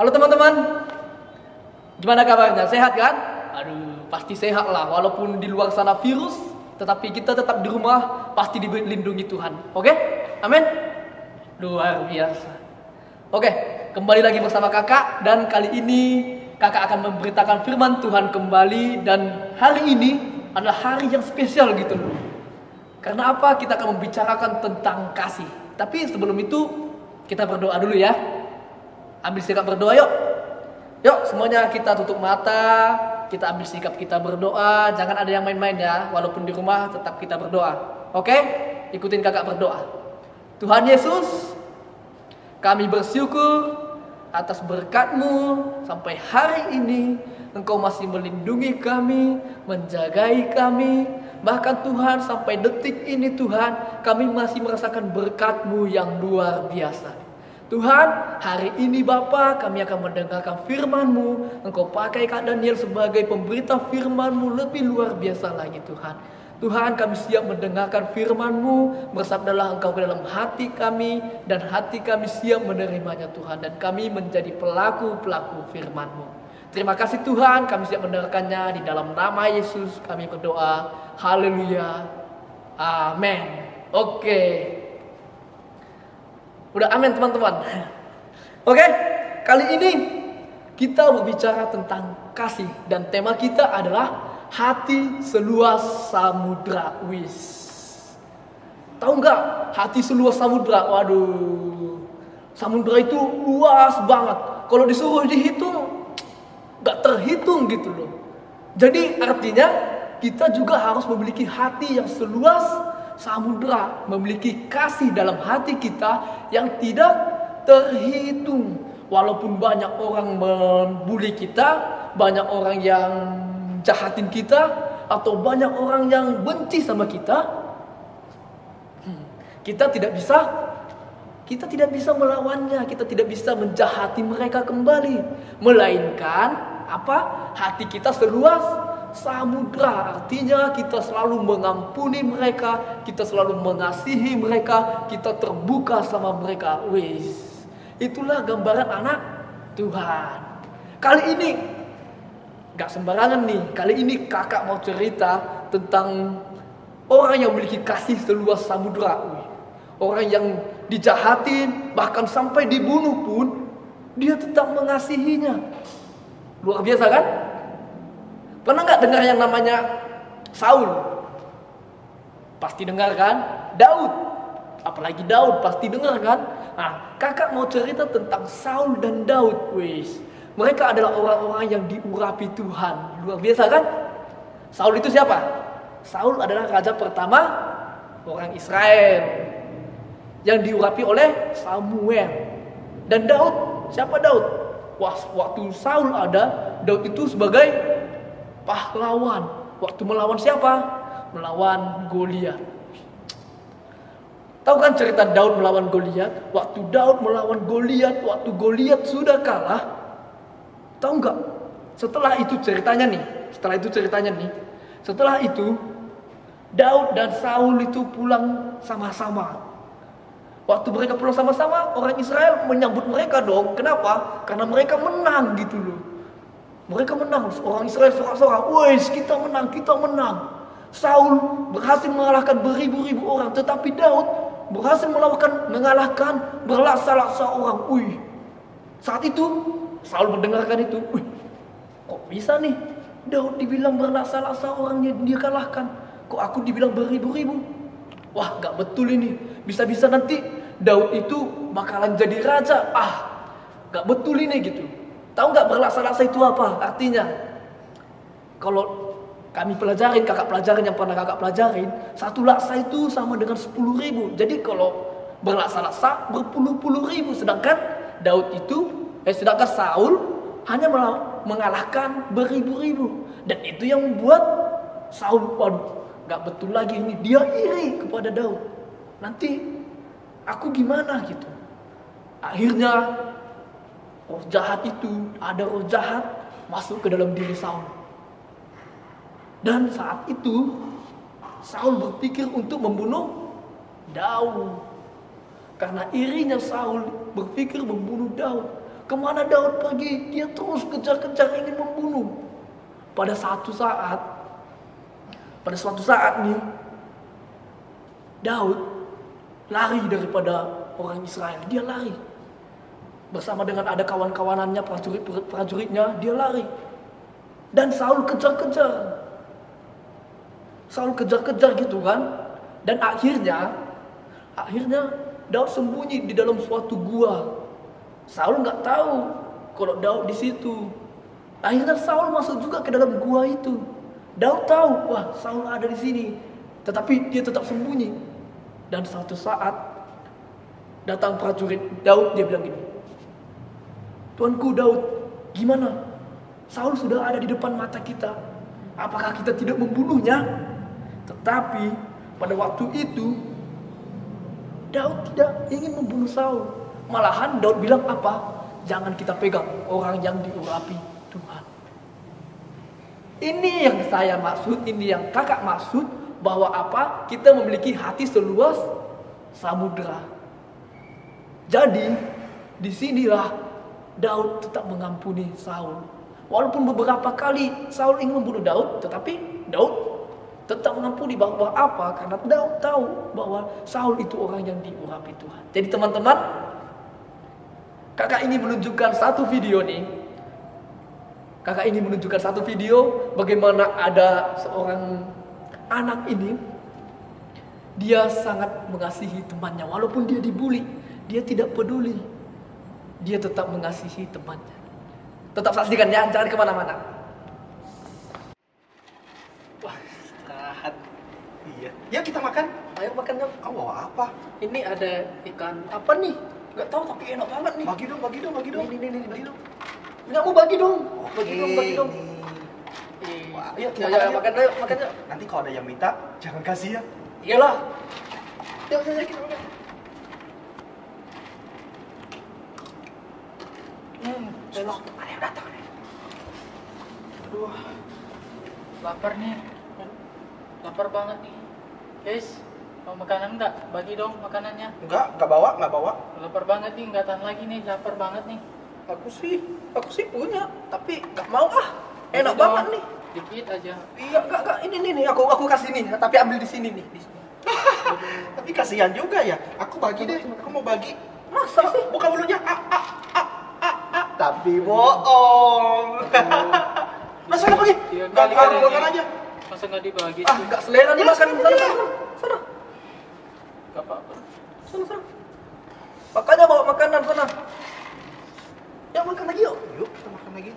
Halo teman-teman, gimana kabarnya? Sehat kan? Aduh, pasti sehat lah. Walaupun di luar sana virus, tetapi kita tetap di rumah, pasti dilindungi Tuhan. Oke? Amin? Luar biasa. Oke, kembali lagi bersama kakak. Dan kali ini kakak akan memberitakan firman Tuhan kembali. Dan hari ini adalah hari yang spesial gitu loh. Karena apa? Kita akan membicarakan tentang kasih. Tapi sebelum itu, kita berdoa dulu ya. Ambil sikap berdoa yuk. Yuk semuanya kita tutup mata. Kita ambil sikap kita berdoa. Jangan ada yang main-main ya. Walaupun di rumah tetap kita berdoa. Oke? Ikutin kakak berdoa. Tuhan Yesus, kami bersyukur atas berkat-Mu. Sampai hari ini Engkau masih melindungi kami, menjagai kami. Bahkan Tuhan sampai detik ini Tuhan, kami masih merasakan berkat-Mu yang luar biasa. Tuhan, hari ini Bapa, kami akan mendengarkan firman-Mu. Engkau pakai Kak Daniel sebagai pemberita firman-Mu lebih luar biasa lagi Tuhan. Tuhan, kami siap mendengarkan firman-Mu. Bersabdalah Engkau ke dalam hati kami, dan hati kami siap menerimanya Tuhan. Dan kami menjadi pelaku-pelaku firman-Mu. Terima kasih Tuhan, kami siap mendengarkannya. Di dalam nama Yesus kami berdoa. Haleluya. Amin. Oke. Udah amin teman-teman. Oke, kali ini kita berbicara tentang kasih. Dan tema kita adalah hati seluas samudra. Wis. Tahu nggak hati seluas samudra? Waduh, samudra itu luas banget. Kalau disuruh dihitung, nggak terhitung gitu loh. Jadi artinya kita juga harus memiliki hati yang seluas samudra, memiliki kasih dalam hati kita yang tidak terhitung. Walaupun banyak orang membuli kita, banyak orang yang jahatin kita, atau banyak orang yang benci sama kita, kita tidak bisa melawannya, kita tidak bisa menjahati mereka kembali. Melainkan apa? Hati kita seluas samudra, artinya kita selalu mengampuni mereka, kita selalu mengasihi mereka, kita terbuka sama mereka. Wis, itulah gambaran anak Tuhan. Kali ini gak sembarangan nih. Kali ini kakak mau cerita tentang orang yang memiliki kasih seluas samudra. Orang yang dijahatin, bahkan sampai dibunuh pun dia tetap mengasihinya. Luar biasa kan? Pernah nggak dengar yang namanya Saul? Pasti dengar kan? Daud, apalagi Daud pasti dengar kan? Nah, kakak mau cerita tentang Saul dan Daud. Wis, mereka adalah orang-orang yang diurapi Tuhan. Luar biasa kan? Saul itu siapa? Saul adalah raja pertama orang Israel yang diurapi oleh Samuel. Dan Daud, siapa Daud? Wah, waktu Saul ada, Daud itu sebagai pahlawan. Waktu melawan siapa? Melawan Goliat. Tahu kan cerita Daud melawan Goliat? Waktu Daud melawan Goliat, waktu Goliat sudah kalah, tahu nggak? Setelah itu ceritanya nih. Setelah itu Daud dan Saul itu pulang sama-sama. Waktu mereka pulang sama-sama, orang Israel menyambut mereka dong. Kenapa? Karena mereka menang gitu loh. Mereka menang, orang Israel sorak-sorak, wes kita menang. Saul berhasil mengalahkan beribu-ribu orang, tetapi Daud berhasil mengalahkan berlaksa-laksa orang. Saat itu Saul mendengarkan itu, kok bisa nih Daud dibilang berlaksa-laksa orang dia kalahkan, kok aku dibilang beribu-ribu? Wah, gak betul ini. Bisa-bisa nanti Daud itu bakalan jadi raja. Gak betul ini gitu. Tahu nggak berlaksa-laksa itu apa artinya? Kalau kami pelajarin, kakak pelajarin yang pernah kakak pelajarin, satu laksa itu sama dengan 10.000. Jadi kalau berlaksa-laksa berpuluh-puluh ribu. Sedangkan sedangkan Saul hanya mengalahkan beribu-ribu. Dan itu yang membuat Saul, waduh, nggak betul lagi ini. Dia iri kepada Daud. Nanti aku gimana gitu? Akhirnya roh jahat itu, ada roh jahat masuk ke dalam diri Saul. Dan saat itu Saul berpikir untuk membunuh Daud. Karena irinya Saul berpikir membunuh Daud. Kemana Daud pergi? Dia terus kejar-kejar ingin membunuh. Pada suatu saat nih, Daud lari daripada orang Israel. Dia lari. Bersama dengan ada kawan-kawanannya, prajuritnya, dia lari. Dan Saul kejar-kejar. Saul kejar-kejar gitu kan. Dan akhirnya Daud sembunyi di dalam suatu gua. Saul nggak tahu kalau Daud di situ. Akhirnya Saul masuk juga ke dalam gua itu. Daud tahu, wah Saul ada di sini. Tetapi dia tetap sembunyi. Dan suatu saat datang prajurit Daud, dia bilang gini, Tuanku Daud, gimana? Saul sudah ada di depan mata kita. Apakah kita tidak membunuhnya? Tetapi pada waktu itu Daud tidak ingin membunuh Saul. Malahan Daud bilang apa? Jangan kita pegang orang yang diurapi Tuhan. Ini yang saya maksud, ini yang kakak maksud, bahwa apa? Kita memiliki hati seluas samudera. Jadi disinilah Daud tetap mengampuni Saul. Walaupun beberapa kali Saul ingin membunuh Daud, tetapi Daud tetap mengampuni. Bahwa apa? Karena Daud tahu bahwa Saul itu orang yang diurapi Tuhan. Jadi teman-teman, kakak ini menunjukkan satu video nih. Kakak ini menunjukkan satu video bagaimana ada seorang anak ini, dia sangat mengasihi temannya. Walaupun dia dibully, dia tidak peduli. Dia tetap mengasihi temannya. Tetap saksikan ya, jangan kemana-mana. Wah, istirahat. Iya. Yuk kita makan. Ayo makan dong. Kau bawa apa? Ini ada ikan apa nih? Gak tahu tapi enak banget nih. Bagi dong. Nih. Bagi dong. Nggak mau bagi dong. Bagi dong. Wah, Ayo, kita ya, makan yuk. Nanti kalau ada yang minta, jangan kasih ya. Iyalah. Yuk, kita makan. Enak. Ada yang datang nih. Aduh, lapar nih. Lapar banget nih. Guys, mau makanan nggak? Bagi dong makanannya. Enggak bawa. Lapar banget nih, nggak tahan lagi nih. Lapar banget nih. Aku sih punya, tapi nggak mau ah. Enak Bagi banget dong. nih. Dikit aja. Iya, enggak. Ini aku kasih nih, tapi ambil di sini nih. Tapi kasihan juga ya. Aku bagi deh. Aku mau bagi. Masa sih? Buka mulutnya. Tapi bohong. Masa nggak bagi? Tiga Nggak kali makan kalian aja. Masa nggak dibagi Ah, sih? nggak selera nih makan. Sana. Nggak apa-apa. Sana. Makanya bawa makanan sana. Ya makan lagi yuk. Yuk kita makan lagi.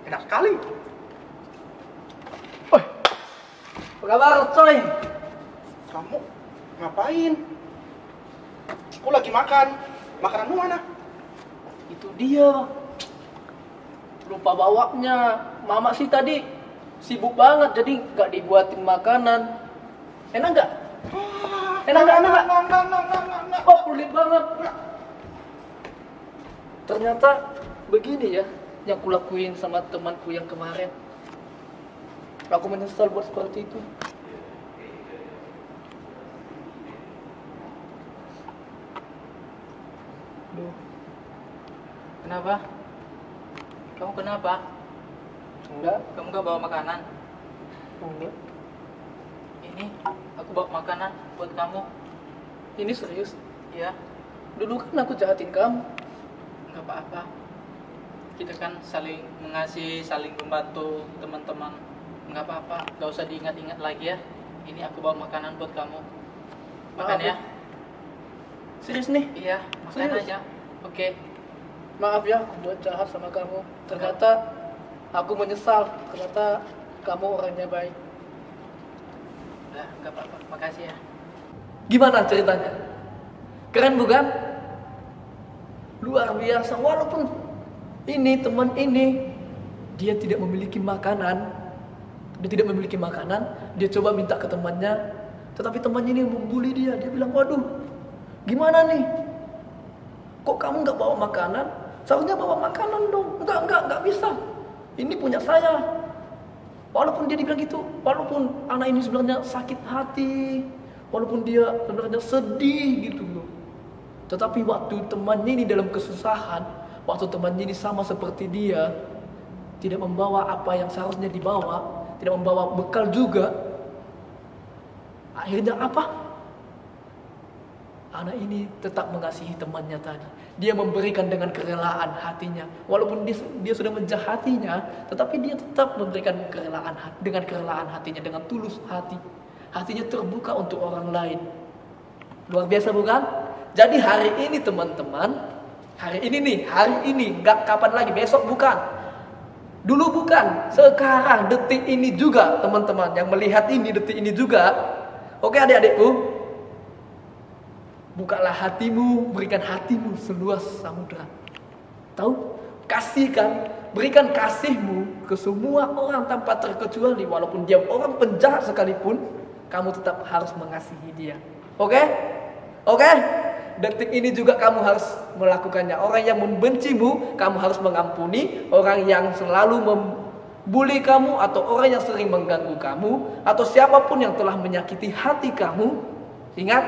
Enak sekali. Apa kabar, coy? Kamu ngapain? Aku lagi makan. Makananmu mana? Itu dia. Lupa bawanya. Mama sih tadi sibuk banget, jadi nggak dibuatin makanan. Enak nggak? Enak nggak? Enggak. Oh, pelit banget. Ternyata begini ya yang kulakuin sama temanku yang kemarin. Aku menyesal buat seperti itu. Duh. Kenapa? Kamu kenapa? Enggak, Kamu nggak bawa makanan? enggak. Ini aku bawa makanan buat kamu. Ini serius. Ya, Dulu kan aku jahatin kamu. nggak apa-apa. Kita kan saling mengasihi, saling membantu teman-teman. Nggak apa-apa, nggak usah diingat-ingat lagi ya. Ini aku bawa makanan buat kamu. Makan Maaf ya. ya. Serius nih. Iya, makan Serius? aja. Oke. Maaf ya, aku buat jahat sama kamu. Ternyata aku menyesal. Ternyata kamu orangnya baik. Udah, nggak apa-apa. Makasih ya. Gimana ceritanya? Keren bukan? Luar biasa. Walaupun ini teman ini dia tidak memiliki makanan, dia coba minta ke temannya, tetapi temannya ini membuli dia. Dia bilang, waduh, gimana nih? Kok kamu nggak bawa makanan? Seharusnya bawa makanan dong. Nggak bisa. Ini punya saya. Walaupun dia dibilang gitu, walaupun anak ini sebenarnya sakit hati, Walaupun dia sebenarnya sedih gitu loh. Tetapi waktu temannya ini dalam kesusahan, waktu temannya ini sama seperti dia, tidak membawa apa yang seharusnya dibawa, tidak membawa bekal juga. Akhirnya apa? Anak ini tetap mengasihi temannya tadi. Dia memberikan dengan kerelaan hatinya. Walaupun dia sudah menjahatinya, tetapi dia tetap memberikan dengan kerelaan hatinya, dengan tulus hati. Hatinya terbuka untuk orang lain. Luar biasa bukan? Jadi hari ini teman-teman, hari ini, gak kapan lagi, besok bukan. Dulu bukan, sekarang, detik ini juga teman-teman yang melihat ini, detik ini juga. Oke adik-adikku, bukalah hatimu, berikan hatimu seluas samudra. Tahu? Kasihkan, berikan kasihmu ke semua orang tanpa terkecuali. Walaupun dia orang penjahat sekalipun, kamu tetap harus mengasihi dia. Oke? Oke? Detik ini juga kamu harus melakukannya. Orang yang membencimu, kamu harus mengampuni. Orang yang selalu membuli kamu, atau orang yang sering mengganggu kamu, atau siapapun yang telah menyakiti hati kamu, ingat,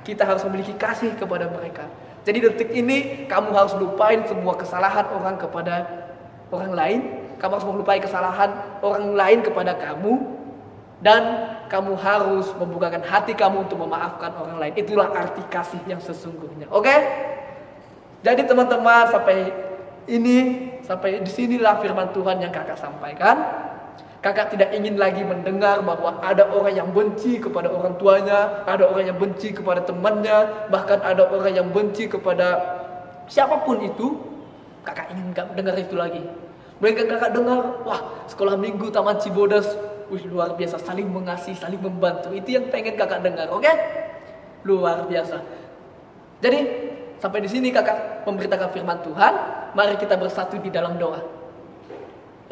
kita harus memiliki kasih kepada mereka. Jadi detik ini kamu harus lupain semua kesalahan orang kepada orang lain. Kamu harus melupakan kesalahan orang lain kepada kamu. Dan kamu harus membukakan hati kamu untuk memaafkan orang lain. Itulah arti kasih yang sesungguhnya. Oke? Jadi teman-teman, sampai disinilah firman Tuhan yang kakak sampaikan. Kakak tidak ingin lagi mendengar bahwa ada orang yang benci kepada orang tuanya, ada orang yang benci kepada temannya, bahkan ada orang yang benci kepada siapapun itu. Kakak ingin gak dengar itu lagi. Mereka kakak dengar, wah, sekolah minggu Taman Cibodas, wih, luar biasa, saling mengasihi, saling membantu. Itu yang pengen kakak dengar, oke? Luar biasa. Jadi sampai di sini kakak memberitakan firman Tuhan. Mari kita bersatu di dalam doa.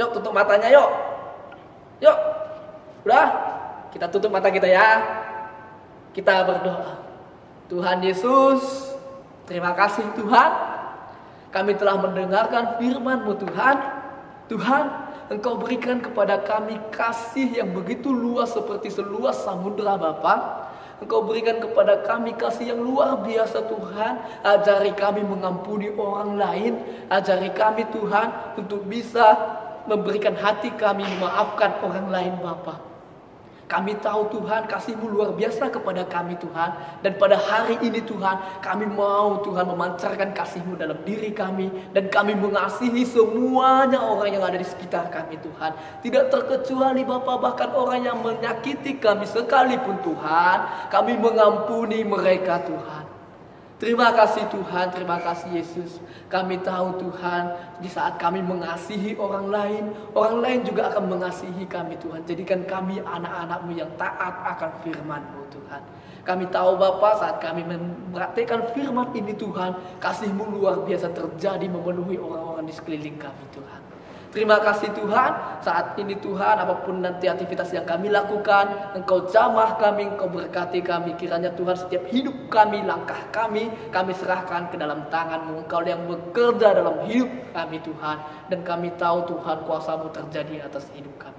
Yuk, tutup matanya, yuk. Yuk, udah, kita tutup mata kita ya. Kita berdoa. Tuhan Yesus, terima kasih Tuhan. Kami telah mendengarkan firman-Mu Tuhan. Tuhan, Engkau berikan kepada kami kasih yang begitu luas seperti seluas samudra Bapa. Engkau berikan kepada kami kasih yang luar biasa Tuhan. Ajari kami mengampuni orang lain. Ajari kami Tuhan untuk bisa memberikan hati kami memaafkan orang lain Bapa. Kami tahu Tuhan kasih-Mu luar biasa kepada kami Tuhan. Dan pada hari ini Tuhan, kami mau Tuhan memancarkan kasih-Mu dalam diri kami. Dan kami mengasihi semuanya orang yang ada di sekitar kami Tuhan. Tidak terkecuali Bapa, bahkan orang yang menyakiti kami sekalipun Tuhan, kami mengampuni mereka Tuhan. Terima kasih Tuhan, terima kasih Yesus. Kami tahu Tuhan, di saat kami mengasihi orang lain juga akan mengasihi kami Tuhan. Jadikan kami anak-anak-Mu yang taat akan firman-Mu Tuhan. Kami tahu Bapa, saat kami mempraktikkan firman ini Tuhan, kasih-Mu luar biasa terjadi memenuhi orang-orang di sekeliling kami Tuhan. Terima kasih Tuhan, saat ini Tuhan, apapun nanti aktivitas yang kami lakukan, Engkau jamah kami, Engkau berkati kami. Kiranya Tuhan setiap hidup kami, langkah kami serahkan ke dalam tangan-Mu. Engkau yang bekerja dalam hidup kami Tuhan. Dan kami tahu Tuhan, kuasa-Mu terjadi atas hidup kami.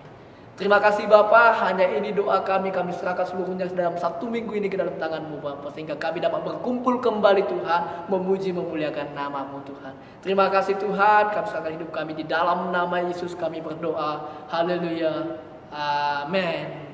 Terima kasih Bapa, hanya ini doa kami serahkan seluruhnya dalam satu minggu ini ke dalam tangan-Mu Bapa. Sehingga kami dapat berkumpul kembali Tuhan, memuji memuliakan nama-Mu Tuhan. Terima kasih Tuhan, kami serahkan hidup kami di dalam nama Yesus kami berdoa. Haleluya. Amin.